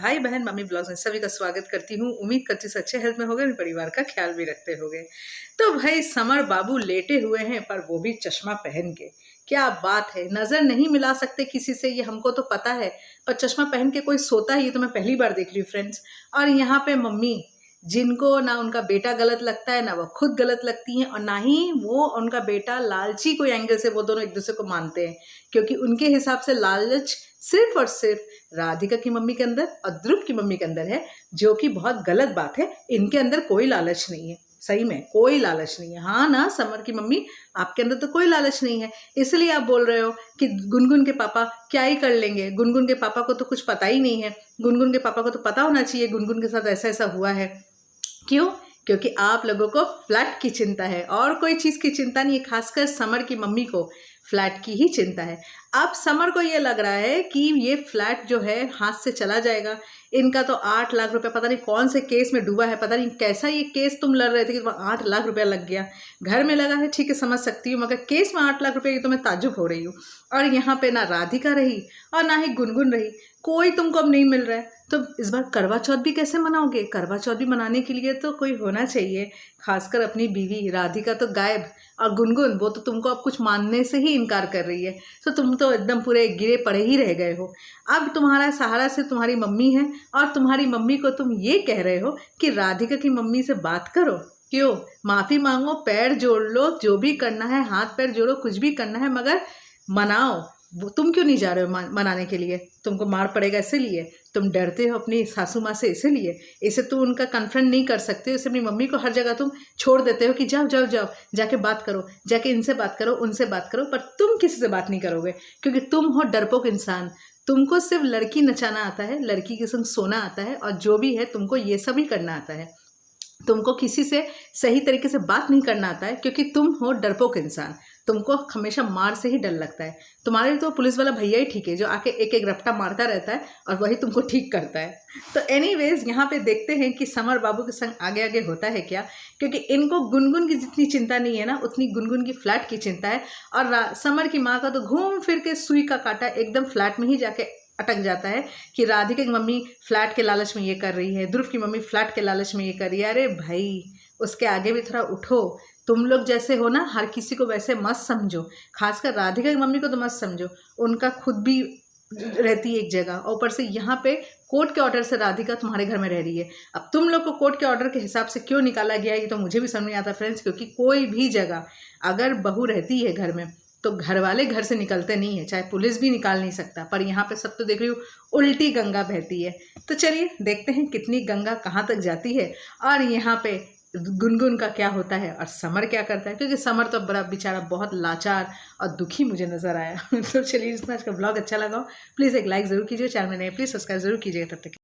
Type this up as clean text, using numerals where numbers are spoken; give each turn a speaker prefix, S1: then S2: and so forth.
S1: भाई बहन mummy blogs में सभी का स्वागत करती हूँ। उम्मीद करती हूँ अच्छे हेल्थ में होगे, अपने परिवार का ख्याल भी रखते होगे। तो भाई समर बाबू लेटे हुए हैं, पर वो भी चश्मा पहन के। क्या बात है, नजर नहीं मिला सकते किसी से, ये हमको तो पता है, पर चश्मा पहन के कोई सोता है ये तो मैं पहली बार देख रही हूँ फ्रेंड्स। और यहाँ पे मम्मी, जिनको ना उनका बेटा गलत लगता है, ना वो खुद गलत लगती हैं, और ना ही वो उनका बेटा लालची कोई एंगल से वो दोनों एक दूसरे को मानते हैं, क्योंकि उनके हिसाब से लालच सिर्फ और सिर्फ राधिका की मम्मी के अंदर और ध्रुव की मम्मी के अंदर है, जो कि बहुत गलत बात है। इनके अंदर कोई लालच नहीं है, सही में कोई लालच नहीं है। हाँ ना समर की मम्मी, आपके अंदर तो कोई लालच नहीं है, इसलिए आप बोल रहे हो कि गुनगुन के पापा क्या ही कर लेंगे, गुनगुन के पापा को तो कुछ पता ही नहीं है, गुनगुन के पापा को तो पता होना चाहिए गुनगुन के साथ ऐसा ऐसा हुआ है। क्यों? क्योंकि आप लोगों को फ्लैट की चिंता है और कोई चीज़ की चिंता नहीं है। खासकर समर की मम्मी को फ्लैट की ही चिंता है। अब समर को ये लग रहा है कि ये फ्लैट जो है हाथ से चला जाएगा। इनका तो 8 लाख रुपए पता नहीं कौन से केस में डूबा है, पता नहीं कैसा ये केस तुम लड़ रहे थे कि 8 लाख रुपया लग गया। घर में लगा है ठीक है, समझ सकती हूँ, मगर केस में 8 लाख रुपये, ये तो मैं ताज्जुब हो रही हूँ। और यहाँ पे ना राधिका रही और ना ही गुनगुन रही, कोई तुमको अब नहीं मिल रहा है। तो इस बार करवा चौथ भी कैसे मनाओगे? करवा चौथ भी मनाने के लिए तो कोई होना चाहिए, खासकर अपनी बीवी। राधिका तो गायब, और गुनगुन वो तो तुमको अब कुछ मानने से ही इनकार कर रही है, तो तुम तो एकदम पूरे गिरे पड़े ही रह गए हो। अब तुम्हारा सहारा सिर्फ तुम्हारी मम्मी है, और तुम्हारी मम्मी को तुम ये कह रहे हो कि राधिका की मम्मी से बात करो। क्यों? माफ़ी मांगो, पैर जोड़ लो, जो भी करना है हाथ पैर जोड़ो, कुछ भी करना है, मगर मनाओ। वो तुम क्यों नहीं जा रहे हो मनाने के लिए? तुमको मार पड़ेगा इसीलिए, तुम डरते हो अपनी सासू माँ से इसीलिए, इसे तुम उनका कन्फ्रंट नहीं कर सकते हो, इसे अपनी मम्मी को हर जगह तुम छोड़ देते हो कि जाओ जाओ जाओ, जाके बात करो, जाके इनसे बात करो, उनसे बात करो, पर तुम किसी से बात नहीं करोगे, क्योंकि तुम हो डरपोक इंसान। तुमको सिर्फ लड़की नचाना आता है, लड़की के संग सोना आता है, और जो भी है तुमको ये सब ही करना आता है। तुमको किसी से सही तरीके से बात नहीं करना आता है, क्योंकि तुम हो डरपोक इंसान। तुमको हमेशा मार से ही डर लगता है। तुम्हारे लिए तो पुलिस वाला भैया ही ठीक है, जो आके एक एक रपटा मारता रहता है और वही तुमको ठीक करता है। तो एनीवेज यहाँ पे देखते हैं कि समर बाबू के संग आगे आगे होता है क्या, क्योंकि इनको गुनगुन की जितनी चिंता नहीं है ना, उतनी गुनगुन की फ्लैट की चिंता है। और समर की माँ का तो घूम फिर के सुई का कांटा एकदम फ्लैट में ही जाके अटक जाता है कि राधिका की मम्मी फ्लैट के लालच में ये कर रही है, ध्रुव की मम्मी फ्लैट के लालच में ये कर रही है। अरे भाई, उसके आगे भी थोड़ा उठो। तुम लोग जैसे हो ना, हर किसी को वैसे मत समझो, खासकर राधिका की मम्मी को तो मत समझो। उनका खुद भी रहती है एक जगह, और ऊपर से यहाँ पे कोर्ट के ऑर्डर से राधिका तुम्हारे घर में रह रही है। अब तुम लोग को कोर्ट के ऑर्डर के हिसाब से क्यों निकाला गया ये तो मुझे भी समझ नहीं आता फ्रेंड्स, क्योंकि कोई भी जगह अगर बहू रहती है घर में तो घर वाले घर से निकलते नहीं है, चाहे पुलिस भी निकाल नहीं सकता। पर यहाँ पे सब तो देख रही हूँ उल्टी गंगा बहती है। तो चलिए देखते हैं कितनी गंगा कहाँ तक जाती है, और यहाँ पे गुनगुन का क्या होता है और समर क्या करता है, क्योंकि समर तो बड़ा बेचारा बहुत लाचार और दुखी मुझे नजर आया। तो चलिए, इतना आज का ब्लॉग अच्छा लगा, प्लीज़ एक लाइक ज़रूर कीजिए, चैनल में नए प्लीज़ सब्सक्राइब जरूर कीजिएगा। तब तक